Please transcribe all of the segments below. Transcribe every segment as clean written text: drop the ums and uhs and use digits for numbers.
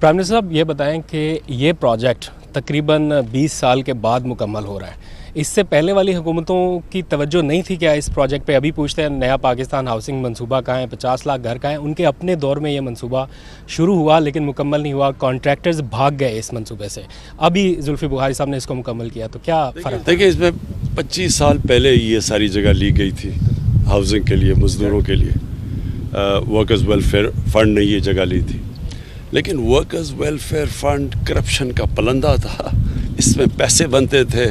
Prime minister साहब ये बताएं कि ये प्रोजेक्ट तकरीबन 20 साल के बाद मुकम्मल हो रहा है, इससे पहले वाली हुकूमतों की तवज्जो नहीं थी क्या इस प्रोजेक्ट पे? अभी पूछते हैं नया पाकिस्तान हाउसिंग मंसूबा कहाँ है, 50 लाख घर कहाँ हैं? उनके अपने दौर में ये मंसूबा शुरू हुआ लेकिन मुकम्मल नहीं हुआ, कॉन्ट्रैक्टर्स भाग गए इस मंसूबे से। अभी जुल्फी बुखारी साहब ने इसको मुकम्मल किया, तो क्या फ़र्क? देखिए, इसमें 25 साल पहले ये सारी जगह ली गई थी हाउसिंग के लिए, मज़दूरों के लिए। वर्कर्स वेलफेयर फ़ंड ने ये जगह ली थी, लेकिन वर्कर्स वेलफेयर फ़ंड करप्शन का पलंदा था। इसमें पैसे बनते थे,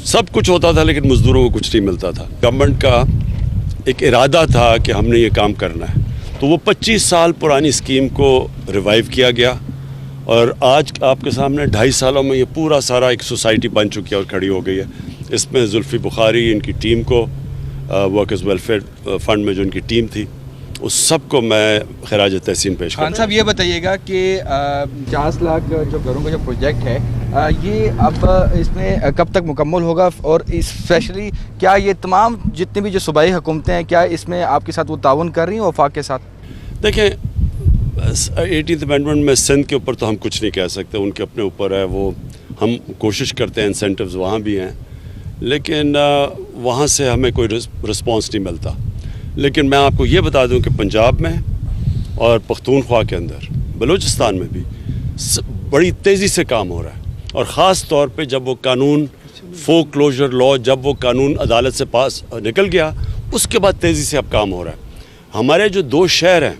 सब कुछ होता था, लेकिन मज़दूरों को कुछ नहीं मिलता था। गवर्नमेंट का एक इरादा था कि हमने ये काम करना है, तो वो 25 साल पुरानी स्कीम को रिवाइव किया गया और आज आपके सामने 2.5 सालों में ये पूरा सारा एक सोसाइटी बन चुकी है और खड़ी हो गई है। इसमें जुल्फी बुखारी, इनकी टीम को, वर्कर्स वेलफेयर फ़ंड में जो इनकी टीम थी, उस सब को मैं खराज तहसीन पेश करता हूं। खान साहब, ये बताइएगा कि 50 लाख जो घरों का जो प्रोजेक्ट है, ये अब इसमें कब तक मुकम्मल होगा, और स्पेशली क्या ये तमाम जितनी भी जो सूबाई हुकूमतें हैं, क्या इसमें आपके साथ वो ताउन कर रही हैं वफाक के साथ? देखें, 18th अमेंडमेंट में सिंध के ऊपर तो हम कुछ नहीं कह सकते, उनके अपने ऊपर है। वो हम कोशिश करते हैं, इंसेंटिव्स वहाँ भी हैं, लेकिन वहाँ से हमें कोई रिस्पॉन्स नहीं मिलता। लेकिन मैं आपको ये बता दूं कि पंजाब में और पख्तूनख्वा के अंदर, बलूचिस्तान में भी बड़ी तेज़ी से काम हो रहा है, और ख़ास तौर पे जब वो कानून फोक क्लोजर लॉ, जब वो कानून अदालत से पास निकल गया, उसके बाद तेज़ी से अब काम हो रहा है। हमारे जो 2 शहर हैं,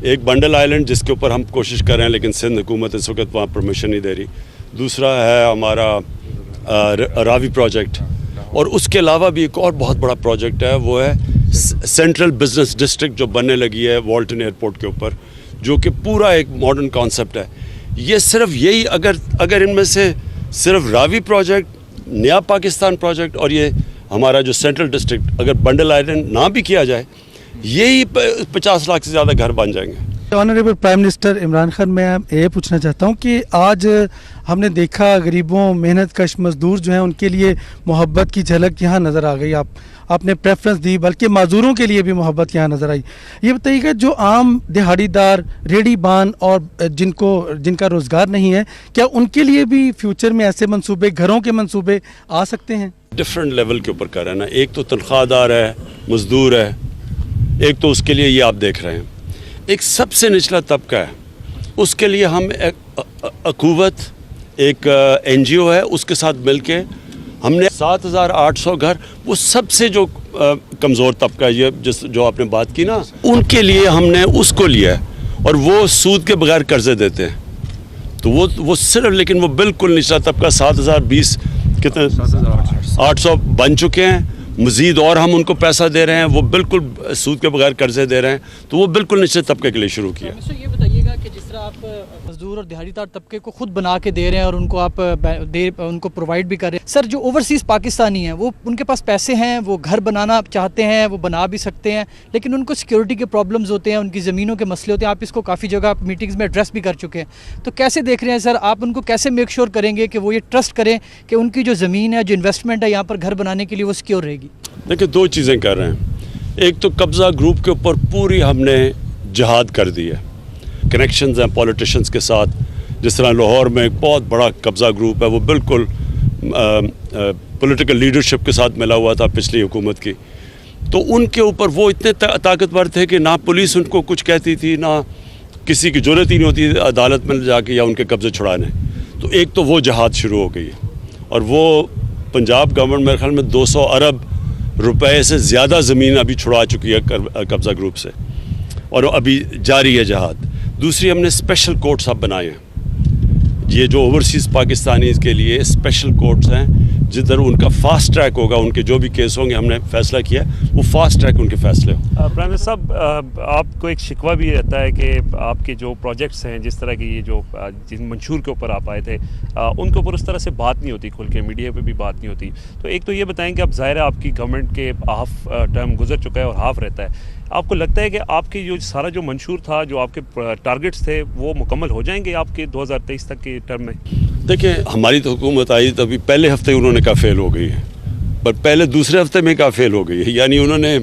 एक बंडल आइलैंड जिसके ऊपर हम कोशिश कर रहे हैं लेकिन सिंध हुकूमत इस वक्त वहाँ परमिशन नहीं दे रही, दूसरा है हमारा रावी प्रोजेक्ट, और उसके अलावा भी एक और बहुत बड़ा प्रोजेक्ट है, वो है सेंट्रल बिजनेस डिस्ट्रिक्ट जो बनने लगी है वॉल्टन एयरपोर्ट के ऊपर, जो कि पूरा एक मॉडर्न कॉन्सेप्ट है। ये सिर्फ यही, अगर इनमें से सिर्फ रावी प्रोजेक्ट, नया पाकिस्तान प्रोजेक्ट और ये हमारा जो सेंट्रल डिस्ट्रिक्ट, अगर बंडल आइलैंड ना भी किया जाए, यही 50 लाख से ज़्यादा घर बन जाएंगे। Honourable prime minister Imran Khan, मैं ये पूछना चाहता हूँ कि आज हमने देखा गरीबों, मेहनत कश मज़दूर जो हैं, उनके लिए मोहब्बत की झलक यहाँ नज़र आ गई। आपने प्रेफरेंस दी, बल्कि माजूरों के लिए भी मोहब्बत यहाँ नज़र आई। ये बताइएगा, जो आम दिहाड़ीदार, रेडी बान और जिनका रोज़गार नहीं है, क्या उनके लिए भी फ्यूचर में ऐसे मंसूबे, घरों के मंसूबे आ सकते हैं? डिफरेंट लेवल के ऊपर कर रहे हैं ना, एक तो तनख्वाहदार है, मज़दूर है, एक तो उसके लिए ये आप देख रहे हैं। एक सबसे निचला तबका है, उसके लिए हम अकूवत एक NGO है, उसके साथ मिलके हमने 7,800 घर, वो सबसे जो कमज़ोर तबका है, ये जो आपने बात की ना, उनके लिए हमने उसको लिया है, और वो सूद के बगैर कर्जे देते हैं। तो वो सिर्फ, लेकिन वो बिल्कुल निचला तबका 7,020 कितने 800 बन चुके हैं, मज़ीद और हम उनको पैसा दे रहे हैं, वो बिल्कुल सूद के बगैर कर्जे दे रहे हैं, तो वो बिल्कुल निचले तबके के लिए शुरू किया। ये बताइएगा कि जिस तरह आप मजदूर और दिहाड़ीदार तबके को खुद बना के दे रहे हैं और उनको आप उनको प्रोवाइड भी कर रहे हैं, सर जो ओवरसीज़ पाकिस्तानी हैं, वो उनके पास पैसे हैं, वो घर बनाना चाहते हैं, वो बना भी सकते हैं, लेकिन उनको सिक्योरिटी के प्रॉब्लम्स होते हैं, उनकी ज़मीनों के मसले होते हैं। आप इसको काफ़ी जगह मीटिंग्स में एड्रेस भी कर चुके हैं, तो कैसे देख रहे हैं सर, आप उनको कैसे मेक श्योर करेंगे कि वो ये ट्रस्ट करें कि उनकी जो ज़मीन है, जो इन्वेस्टमेंट है यहाँ पर घर बनाने के लिए, वो सिक्योर रहेगी? देखिए, 2 चीज़ें कर रहे हैं। एक तो कब्ज़ा ग्रुप के ऊपर पूरी हमने जिहाद कर दी है, कनेक्शंस हैं पॉलिटिशियंस के साथ। जिस तरह लाहौर में एक बहुत बड़ा कब्ज़ा ग्रुप है, वो बिल्कुल पॉलिटिकल लीडरशिप के साथ मिला हुआ था पिछली हुकूमत की, तो उनके ऊपर वो इतने ताकतवर थे कि ना पुलिस उनको कुछ कहती थी, ना किसी की ज़रूरत ही नहीं होती अदालत में जाके या उनके कब्ज़े छुड़ाने। तो एक तो वो जहाद शुरू हो गई है, और वो पंजाब गवर्नमेंट मेरे ख्याल में 200 अरब रुपए से ज़्यादा ज़मीन अभी छुड़ा चुकी है कब्ज़ा ग्रुप से, और अभी जारी है जहाद। दूसरी, हमने स्पेशल कोर्ट्स अब बनाए हैं, ये जो ओवरसीज़ पाकिस्तानीज़ के लिए स्पेशल कोर्ट्स हैं, जिधर उनका फास्ट ट्रैक होगा, उनके जो भी केस होंगे, हमने फैसला किया वो फास्ट ट्रैक उनके फैसले हो। प्राइम मिनिस्टर साहब, आपको एक शिकवा भी रहता है कि आपके जो प्रोजेक्ट्स हैं, जिस तरह की ये जो जिन मंशूर के ऊपर आप आए थे, उनके ऊपर उस तरह से बात नहीं होती, खुल के मीडिया पे भी बात नहीं होती। तो एक तो ये बताएं कि अब ज़ाहिर है आपकी गवर्नमेंट के हाफ टर्म गुजर चुका है और हाफ रहता है, आपको लगता है कि आपके जो सारा जो मंशूर था, जो आपके टारगेट्स थे, वो मुकम्मल हो जाएंगे आपके 2023 तक के टर्म में? देखिए, हमारी तो हुकूमत आई तभी पहले हफ्ते उन्होंने कहा फेल हो गई है, पर पहले दूसरे हफ्ते में कहा फेल हो गई है। यानी उन्होंने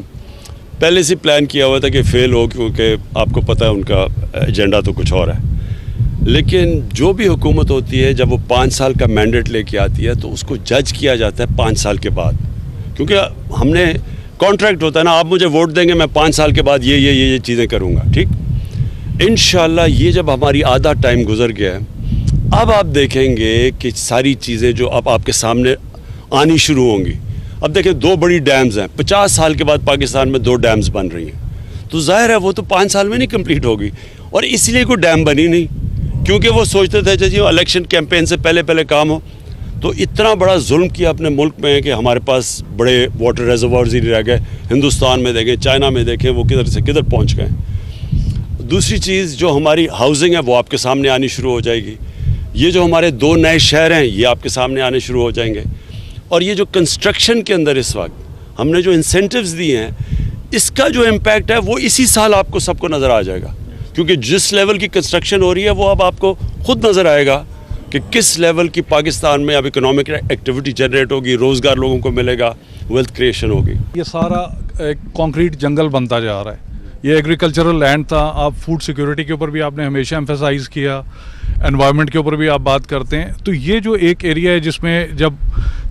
पहले से प्लान किया हुआ था कि फेल हो, क्योंकि आपको पता है उनका एजेंडा तो कुछ और है। लेकिन जो भी हुकूमत होती है जब वो 5 साल का मैंडेट लेके आती है तो उसको जज किया जाता है 5 साल के बाद, क्योंकि हमने कॉन्ट्रैक्ट होता है ना, आप मुझे वोट देंगे मैं 5 साल के बाद ये चीज़ें करूँगा, ठीक। इंशाल्लाह ये जब हमारी आधा टाइम गुजर गया है, अब आप देखेंगे कि सारी चीज़ें जो अब आपके सामने आनी शुरू होंगी। अब देखें 2 बड़ी डैम्स हैं, 50 साल के बाद पाकिस्तान में 2 डैम्स बन रही हैं, तो जाहिर है वो तो 5 साल में नहीं कंप्लीट होगी। और इसलिए कोई डैम बनी नहीं, क्योंकि वो सोचते थे जी इलेक्शन कैंपेन से पहले काम हो। तो इतना बड़ा जुल्म किया अपने मुल्क में कि हमारे पास बड़े वाटर रिजर्वायर्स ही रह गए। हिंदुस्तान में देखें, चाइना में देखें, वो किधर से किधर पहुंच गए। दूसरी चीज़ जो हमारी हाउसिंग है वो आपके सामने आनी शुरू हो जाएगी। ये जो हमारे 2 नए शहर हैं ये आपके सामने आने शुरू हो जाएंगे। और ये जो कंस्ट्रक्शन के अंदर इस वक्त हमने जो इंसेंटिव्स दिए हैं, इसका जो इम्पैक्ट है वो इसी साल आपको सबको नज़र आ जाएगा, क्योंकि जिस लेवल की कंस्ट्रक्शन हो रही है वो अब आपको खुद नज़र आएगा कि किस लेवल की पाकिस्तान में अब इकोनॉमिक एक्टिविटी जनरेट होगी, रोज़गार लोगों को मिलेगा, वेल्थ क्रिएशन होगी। ये सारा एक कंक्रीट जंगल बनता जा रहा है। ये एग्रीकल्चरल लैंड था। आप फूड सिक्योरिटी के ऊपर भी आपने हमेशा एम्फेसाइज किया, एनवायरनमेंट के ऊपर भी आप बात करते हैं। तो ये जो एक एरिया है जिसमें जब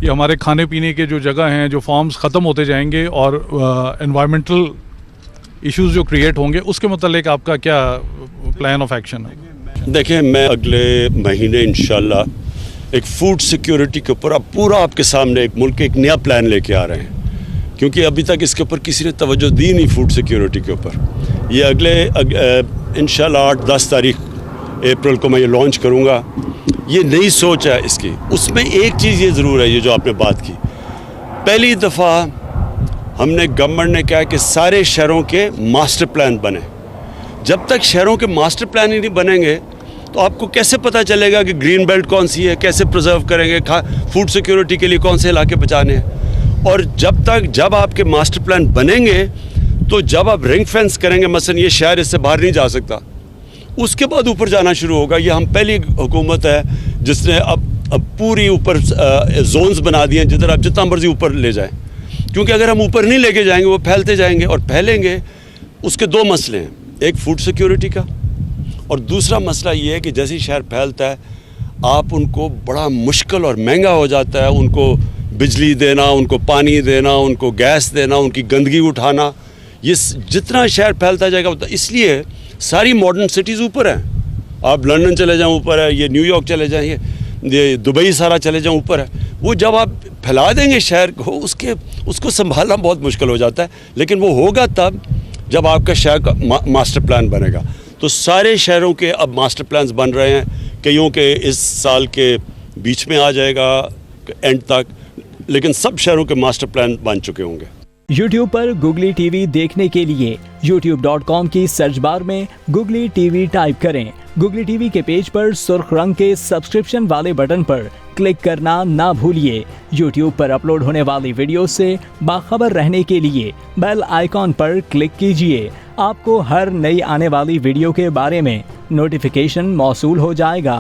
ये हमारे खाने पीने के जो जगह हैं, जो फार्म्स ख़त्म होते जाएंगे और एनवायरमेंटल इश्यूज जो क्रिएट होंगे, उसके मतलब आपका क्या प्लान ऑफ एक्शन है? देखिए, मैं अगले महीने इंशाल्लाह एक फूड सिक्योरिटी के ऊपर अब पूरा आपके सामने एक मुल्क एक नया प्लान लेके आ रहे हैं, क्योंकि अभी तक इसके ऊपर किसी ने तवज्जो दी नहीं फूड सिक्योरिटी के ऊपर। ये अगले इंशाल्लाह 8-10 तारीख अप्रैल को मैं ये लॉन्च करूँगा। ये नई सोच है इसकी। उसमें एक चीज़ ये ज़रूर है, ये जो आपने बात की, पहली दफ़ा हमने गवर्नमेंट ने कहा कि सारे शहरों के मास्टर प्लान बने। जब तक शहरों के मास्टर प्लान ही नहीं बनेंगे तो आपको कैसे पता चलेगा कि ग्रीन बेल्ट कौन सी है, कैसे प्रिजर्व करेंगे, फूड सिक्योरिटी के लिए कौन से इलाके बचाने हैं। और जब आपके मास्टर प्लान बनेंगे तो जब आप रिंग फेंस करेंगे, मसलन ये शहर इससे बाहर नहीं जा सकता, उसके बाद ऊपर जाना शुरू होगा। ये हम पहली हुकूमत है जिसने अब पूरी ऊपर जोन्स बना दिए हैं, जिधर आप जितना मर्जी ऊपर ले जाएं, क्योंकि अगर हम ऊपर नहीं लेके जाएंगे वो फैलते जाएंगे और फैलेंगे। उसके 2 मसले हैं, एक फूड सिक्योरिटी का और दूसरा मसला ये है कि जैसे ही शहर फैलता है आप उनको बड़ा मुश्किल और महंगा हो जाता है उनको बिजली देना, उनको पानी देना, उनको गैस देना, उनकी गंदगी उठाना। ये जितना शहर फैलता जाएगा उतना, इसलिए सारी मॉडर्न सिटीज़ ऊपर हैं। आप लंदन चले जाएं ऊपर है, ये न्यूयॉर्क चले जाएं, ये दुबई सारा चले जाएं ऊपर है। वो जब आप फैला देंगे शहर को, उसको संभालना बहुत मुश्किल हो जाता है। लेकिन वो होगा तब जब आपका शहर का मास्टर प्लान बनेगा। तो सारे शहरों के अब मास्टर प्लान्स बन रहे हैं, कईयों के इस साल के बीच में आ जाएगा एंड तक, लेकिन सब शहरों के मास्टर प्लान बन चुके होंगे। YouTube पर Googly TV देखने के लिए youtube.com की सर्च बार में Googly TV टाइप करें। Googly TV के पेज पर सुर्ख रंग के सब्सक्रिप्शन वाले बटन पर क्लिक करना ना भूलिए। YouTube पर अपलोड होने वाली वीडियो से बाखबर रहने के लिए बेल आइकॉन पर क्लिक कीजिए। आपको हर नई आने वाली वीडियो के बारे में नोटिफिकेशन मौसूल हो जाएगा।